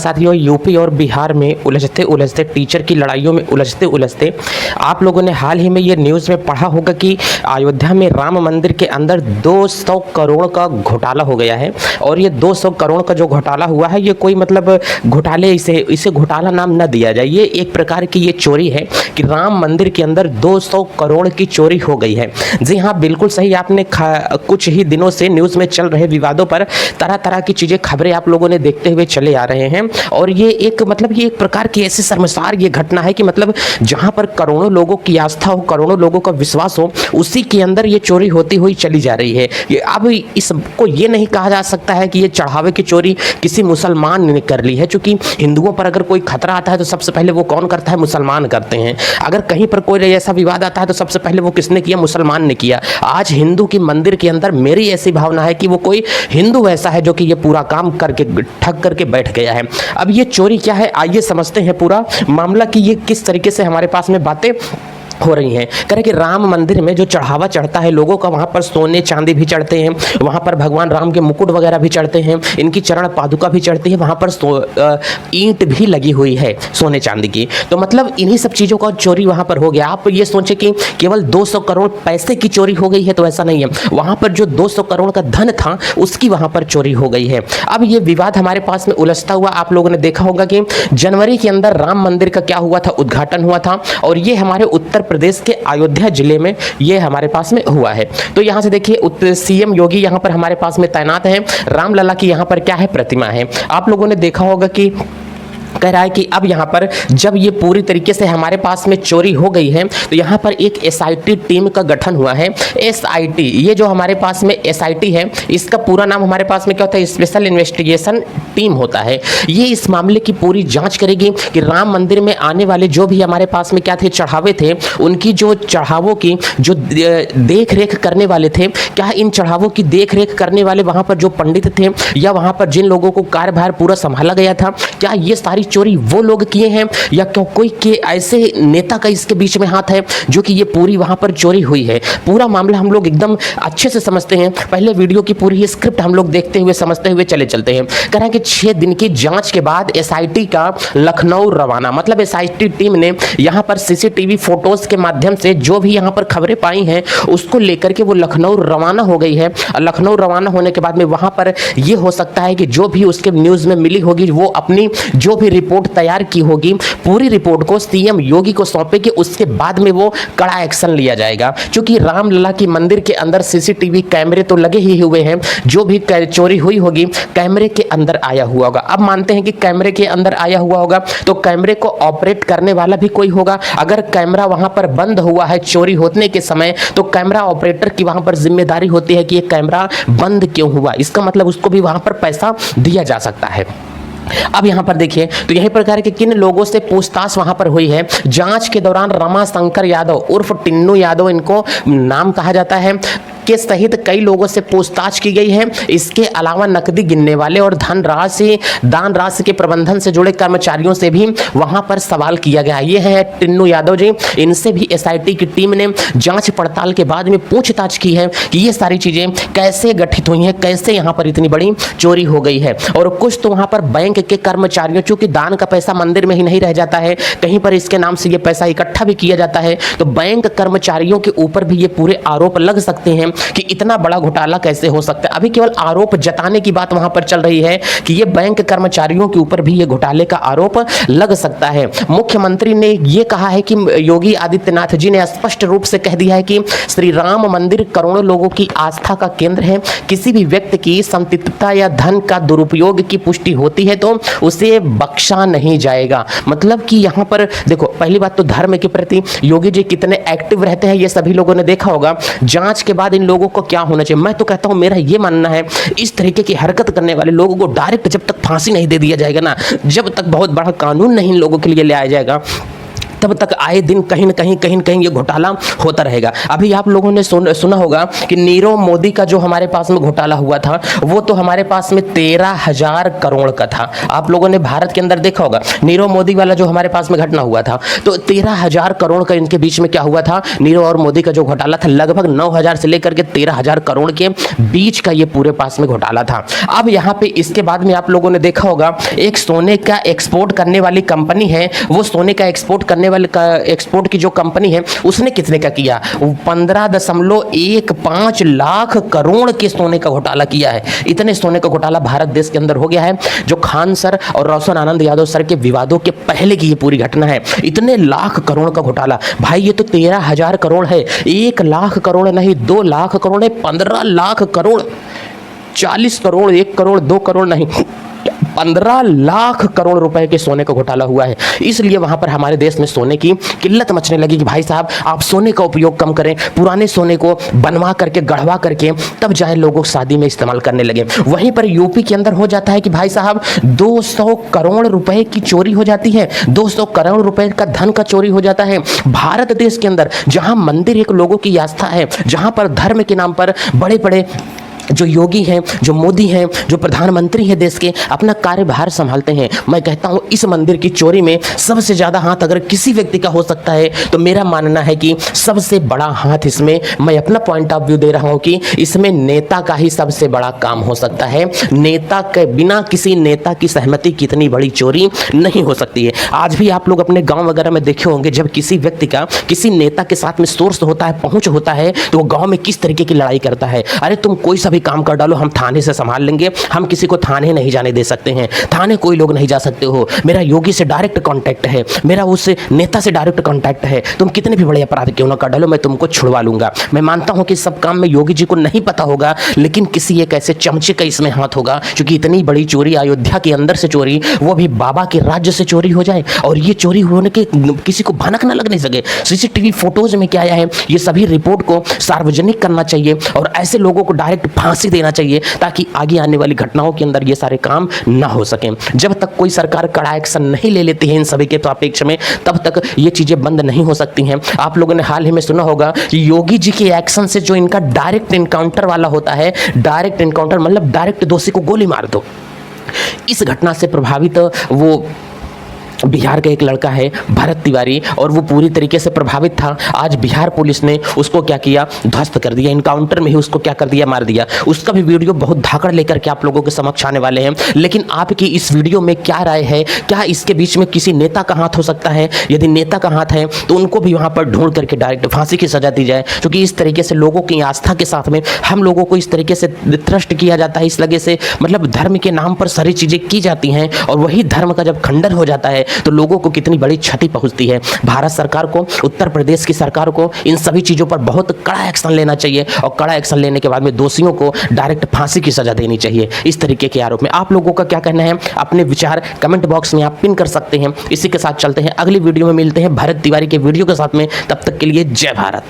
साथियों, यूपी और बिहार में उलझते उलझते टीचर की लड़ाइयों में उलझते उलझते आप लोगों ने हाल ही में ये न्यूज़ में पढ़ा होगा कि अयोध्या में राम मंदिर के अंदर 200 करोड़ का घोटाला हो गया है। और ये 200 करोड़ का जो घोटाला हुआ है, ये कोई मतलब घोटाले इसे घोटाला नाम न दिया जाए। ये एक प्रकार की ये चोरी है कि राम मंदिर के अंदर 200 करोड़ की चोरी हो गई है। जी हाँ, बिल्कुल सही। आपने कुछ ही दिनों से न्यूज़ में चल रहे विवादों पर तरह तरह की चीज़ें, खबरें आप लोगों ने देखते हुए चले आ रहे हैं। और ये एक प्रकार की ऐसी शर्मसार ये घटना है कि मतलब जहां पर करोड़ों लोगों की आस्था हो, करोड़ों लोगों का विश्वास हो, उसी के अंदर ये चोरी होती हुई चली जा रही है। ये अब इसको ये नहीं कहा जा सकता है कि ये चढ़ावे की चोरी किसी मुसलमान ने कर ली है, क्योंकि हिंदुओं पर अगर कोई खतरा आता है तो सबसे पहले वो कौन करता है? मुसलमान करते हैं। अगर कहीं पर कोई ऐसा विवाद आता है तो सबसे पहले वो किसने किया? मुसलमान ने किया। आज हिंदू की मंदिर के अंदर मेरी ऐसी भावना है कि वो कोई हिंदू ऐसा है जो कि ये पूरा काम करके ठग करके बैठ गया है। अब ये चोरी क्या है, आइए समझते हैं पूरा मामला कि ये किस तरीके से हमारे पास में बातें हो रही हैं। कह रहे कि राम मंदिर में जो चढ़ावा चढ़ता है लोगों का, वहाँ पर सोने चांदी भी चढ़ते हैं, वहाँ पर भगवान राम के मुकुट वगैरह भी चढ़ते हैं, इनकी चरण पादुका भी चढ़ती है, वहाँ पर ईंट भी लगी हुई है सोने चांदी की। तो मतलब इन्हीं सब चीज़ों का चोरी वहाँ पर हो गया। आप ये सोचें कि केवल 200 करोड़ पैसे की चोरी हो गई है, तो ऐसा नहीं है। वहाँ पर जो 200 करोड़ का धन था उसकी वहाँ पर चोरी हो गई है। अब ये विवाद हमारे पास में उलझता हुआ आप लोगों ने देखा होगा कि जनवरी के अंदर राम मंदिर का क्या हुआ था, उद्घाटन हुआ था। और ये हमारे उत्तर प्रदेश के अयोध्या जिले में ये हमारे पास में हुआ है। तो यहां से देखिए सीएम योगी यहां पर हमारे पास में तैनात हैं। रामलला की यहां पर क्या है? प्रतिमा है। आप लोगों ने देखा होगा कि कह रहा है कि अब यहाँ पर जब ये पूरी तरीके से हमारे पास में चोरी हो गई है तो यहाँ पर एक एसआईटी टीम का गठन हुआ है। एसआईटी, ये जो हमारे पास में एसआईटी है, इसका पूरा नाम हमारे पास में क्या होता है? स्पेशल इन्वेस्टिगेशन टीम होता है। ये इस मामले की पूरी जांच करेगी कि राम मंदिर में आने वाले जो भी हमारे पास में क्या थे, चढ़ावे थे, उनकी जो चढ़ावों की जो देख रेख करने वाले थे, क्या इन चढ़ावों की देख रेख करने वाले वहाँ पर जो पंडित थे या वहाँ पर जिन लोगों को कार्यभार पूरा संभाला गया था, क्या ये सारी चोरी वो लोग किए हैं या कोई के ऐसे नेता का इसके बीच में हाथ है जो कि ये पूरी वहां पर चोरी हुई है? पूरा मामला हम लोग एकदम अच्छे से समझते हैं। पहले वीडियो की पूरी स्क्रिप्ट हम लोग देखते हुए समझते हुए चलते हैं। कह रहे हैं कि 6 दिन की जांच के बाद एसआईटी का लखनऊ रवाना, मतलब एसआईटी टीम ने यहां पर सीसीटीवी फोटोज के माध्यम से जो भी यहां पर खबरें पाई हैं उसको लेकर के वो लखनऊ रवाना हो गई है। लखनऊ रवाना होने के बाद में वहां पर यह हो सकता है कि जो भी उसके न्यूज में मिली होगी वो अपनी जो भी रिपोर्ट तैयार की होगी, पूरी रिपोर्ट को सीएम योगी को सौंपेगी। उसके बाद में वो कड़ा एक्शन लिया जाएगा, क्योंकि रामलला की मंदिर के अंदर सीसीटीवी कैमरे तो लगे ही हुए हैं। जो भी चोरी हुई होगी कैमरे के अंदर आया हुआ होगा। अब मानते हैं कि कैमरे के अंदर आया हुआ होगा तो कैमरे को ऑपरेट करने वाला भी कोई होगा। अगर कैमरा वहां पर बंद हुआ है चोरी होने के समय, तो कैमरा ऑपरेटर की वहां पर जिम्मेदारी होती है कि ये कैमरा बंद क्यों हुआ। इसका मतलब उसको भी वहां पर पैसा दिया जा सकता है। अब यहां पर देखिए तो यही प्रकार के किन लोगों से पूछताछ वहां पर हुई है। जांच के दौरान रमाशंकर यादव उर्फ टिन्नू यादव, इनको नाम कहा जाता है, के सहित कई लोगों से पूछताछ की गई है। इसके अलावा नकदी गिनने वाले और दान राशि के प्रबंधन से जुड़े कर्मचारियों से भी वहां पर सवाल किया गया। ये है टिन्नू यादव जी, इनसे भी एसआईटी की टीम ने जांच पड़ताल के बाद में पूछताछ की है कि ये सारी चीजें कैसे गठित हुई हैं, कैसे यहाँ पर इतनी बड़ी चोरी हो गई है। और कुछ तो वहां पर बैंक के कर्मचारियों, चूंकि दान का पैसा मंदिर में ही नहीं रह जाता है, कहीं पर इसके नाम से ये पैसा इकट्ठा भी किया जाता है, तो बैंक कर्मचारियों के ऊपर भी ये पूरे आरोप लग सकते हैं कि इतना बड़ा घोटाला कैसे हो सकता है। अभी केवल आरोप जताने की बात वहां पर चल रही है कि ये बैंक कर्मचारियों के ऊपर भी ये घोटाले का आरोप लग सकता है। मुख्यमंत्री ने ये कहा है कि योगी आदित्यनाथ जी ने स्पष्ट रूप से कह दिया है कि श्री राम मंदिर करोड़ों लोगों की आस्था का केंद्र है। किसी भी व्यक्ति की संपत्ति या धन का दुरुपयोग की पुष्टि होती है तो उसे बख्शा नहीं जाएगा। मतलब कि यहाँ पर देखो, पहली बात तो धर्म के प्रति योगी जी कितने एक्टिव रहते हैं ये सभी लोगों ने देखा होगा। जांच के बाद इन लोगों को क्या होना चाहिए, मैं तो कहता हूं, मेरा ये मानना है, इस तरीके की हरकत करने वाले लोगों को डायरेक्ट जब तक फांसी नहीं दे दिया जाएगा ना, जब तक बहुत बड़ा कानून नहीं इन लोगों के लिए ले आया जाएगा, तब तक आए दिन कहीं न कहीं ये घोटाला होता रहेगा। अभी आप लोगों ने सुना होगा कि नीरव मोदी का जो हमारे पास में घोटाला हुआ था वो तो हमारे पास में 13,000 करोड़ का था। आप लोगों ने भारत के अंदर देखा होगा नीरव मोदी वाला जो हमारे पास में घटना हुआ था, तो 13,000 करोड़ का इनके बीच में क्या हुआ था, नीरव और मोदी का जो घोटाला था लगभग 9,000 से लेकर के 13,000 करोड़ के बीच का ये पूरे पास में घोटाला था। अब यहाँ पे इसके बाद में आप लोगों ने देखा होगा एक सोने का एक्सपोर्ट करने वाली कंपनी है, वो सोने का एक्सपोर्ट की जो कंपनी है उसने कितने का किया, 15.15 लाख करोड़ के सोने का घोटाला किया है। इतने सोने का घोटाला भारत देश के अंदर हो गया है, जो खान सर और रोशन आनंद यादव सर के विवादों के पहले की ये पूरी घटना है। इतने लाख करोड़ का घोटाला भाई, ये तो 13,000 करोड़ है, 1 लाख करोड़ नहीं, 2 लाख करोड़ है, 15 लाख करोड़, 40 करोड़, 1 करोड़, 2 करोड़ नहीं, 15 लाख करोड़ रुपए के सोने का घोटाला हुआ है। इसलिए वहां पर हमारे देश में सोने की किल्लत मचने लगी कि भाई साहब आप सोने का उपयोग कम करें, पुराने सोने को बनवा करके गढ़वा करके तब जाए लोगों शादी में इस्तेमाल करने लगे। वहीं पर यूपी के अंदर हो जाता है कि भाई साहब 200 करोड़ रुपए की चोरी हो जाती है, 200 करोड़ रुपए का धन का चोरी हो जाता है। भारत देश के अंदर जहां मंदिर एक लोगों की आस्था है, जहां पर धर्म के नाम पर बड़े बड़े जो योगी हैं, जो मोदी हैं, जो प्रधानमंत्री हैं देश के, अपना कार्यभार संभालते हैं, मैं कहता हूं इस मंदिर की चोरी में सबसे ज्यादा हाथ अगर किसी व्यक्ति का हो सकता है तो मेरा मानना है कि सबसे बड़ा हाथ इसमें, मैं अपना पॉइंट ऑफ व्यू दे रहा हूं कि इसमें नेता का ही सबसे बड़ा काम हो सकता है। नेता के बिना किसी नेता की सहमति की इतनी बड़ी चोरी नहीं हो सकती है। आज भी आप लोग अपने गांव वगैरह में देखे होंगे जब किसी व्यक्ति का किसी नेता के साथ में सोर्स होता है, पहुंच होता है, तो वो गांव में किस तरीके की लड़ाई करता है। अरे तुम कोई सा भी काम कर डालो, हम थाने से संभाल लेंगे, हम किसी को थाने नहीं जाने दे सकते हैं, थाने कोई लोग नहीं जा सकते हो, मेरा योगी से डायरेक्ट कांटेक्ट है, मेरा उस नेता से डायरेक्ट कांटेक्ट है, तुम कितने भी बड़े अपराध क्यों ना कर डालो, मैं तुमको छुड़वा लूंगा। मैं मानता हूं कि सब काम में योगी जी को नहीं पता होगा, लेकिन किसी एक ऐसे चमचे का इसमें हाथ होगा, क्योंकि इतनी बड़ी चोरी, अयोध्या के अंदर से चोरी, वो भी बाबा के राज्य से चोरी हो जाए और ये चोरी होने के किसी को भनक ना लगने सके। सीसीटीवी फोटोज में क्या आया है, ये सभी रिपोर्ट को सार्वजनिक करना चाहिए और ऐसे लोगों को डायरेक्ट फांसी देना चाहिए ताकि आगे आने वाली घटनाओं के अंदर ये सारे काम ना हो सकें। जब तक कोई सरकार कड़ा एक्शन नहीं ले लेती है इन सभी के तो अपेक्ष में, तब तक ये चीजें बंद नहीं हो सकती हैं। आप लोगों ने हाल ही में सुना होगा कि योगी जी के एक्शन से जो इनका डायरेक्ट इनकाउंटर वाला होता है, डायरेक्ट इनकाउंटर मतलब डायरेक्ट दोषी को गोली मार दो, इस घटना से प्रभावित वो बिहार का एक लड़का है भरत तिवारी, और वो पूरी तरीके से प्रभावित था। आज बिहार पुलिस ने उसको क्या किया, ध्वस्त कर दिया, इनकाउंटर में ही उसको क्या कर दिया, मार दिया। उसका भी वीडियो बहुत धाकड़ लेकर के आप लोगों के समक्ष आने वाले हैं। लेकिन आपकी इस वीडियो में क्या राय है, क्या इसके बीच में किसी नेता का हाथ हो सकता है? यदि नेता का हाथ है तो उनको भी वहां पर ढूंढ करके डायरेक्ट फांसी की सजा दी जाए, क्योंकि इस तरीके से लोगों की आस्था के साथ में हम लोगों को इस तरीके से ट्रस्ट किया जाता है, इस लगे से मतलब धर्म के नाम पर सारी चीजें की जाती हैं और वही धर्म का जब खंडन हो जाता है तो लोगों को कितनी बड़ी क्षति पहुंचती है। भारत सरकार को, उत्तर प्रदेश की सरकार को इन सभी चीजों पर बहुत कड़ा एक्शन लेना चाहिए और कड़ा एक्शन लेने के बाद में दोषियों को डायरेक्ट फांसी की सजा देनी चाहिए इस तरीके के आरोप में। आप लोगों का क्या कहना है, अपने विचार कमेंट बॉक्स में आप पिन कर सकते हैं। इसी के साथ चलते हैं अगली वीडियो में, मिलते हैं भरत तिवारी के वीडियो के साथ में, तब तक के लिए जय भारत।